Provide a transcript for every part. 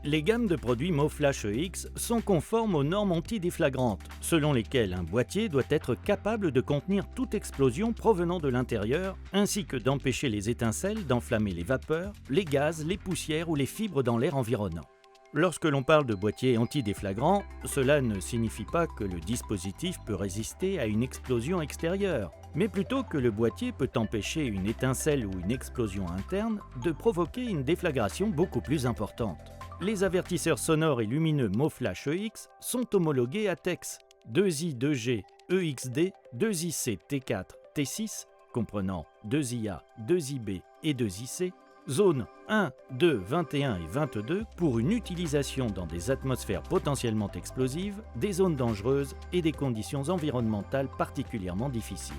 Les gammes de produits MoFlash EX sont conformes aux normes antidéflagrantes, selon lesquelles un boîtier doit être capable de contenir toute explosion provenant de l'intérieur, ainsi que d'empêcher les étincelles d'enflammer les vapeurs, les gaz, les poussières ou les fibres dans l'air environnant. Lorsque l'on parle de boîtier antidéflagrant, cela ne signifie pas que le dispositif peut résister à une explosion extérieure, mais plutôt que le boîtier peut empêcher une étincelle ou une explosion interne de provoquer une déflagration beaucoup plus importante. Les avertisseurs sonores et lumineux MoFlash EX sont homologués à TEX 2i 2G EXD 2iC T4 T6 comprenant 2IA, 2IB et 2IC, zone 1, 2, 21 et 22 pour une utilisation dans des atmosphères potentiellement explosives, des zones dangereuses et des conditions environnementales particulièrement difficiles.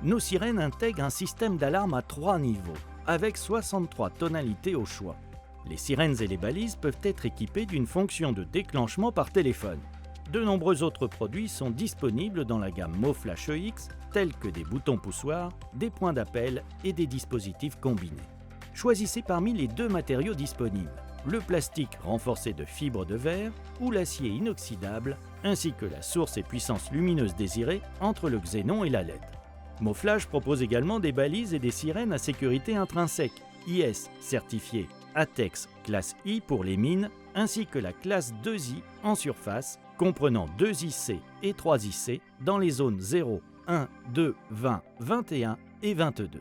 Nos sirènes intègrent un système d'alarme à 3 niveaux, avec 63 tonalités au choix. Les sirènes et les balises peuvent être équipées d'une fonction de déclenchement par téléphone. De nombreux autres produits sont disponibles dans la gamme MoFlash EX, tels que des boutons poussoirs, des points d'appel et des dispositifs combinés. Choisissez parmi les 2 matériaux disponibles, le plastique renforcé de fibres de verre ou l'acier inoxydable, ainsi que la source et puissance lumineuse désirée entre le xénon et la LED. MoFlash propose également des balises et des sirènes à sécurité intrinsèque, IS certifiées ATEX classe I pour les mines, ainsi que la classe 2I en surface, comprenant 2IC et 3IC dans les zones 0, 1, 2, 20, 21 et 22.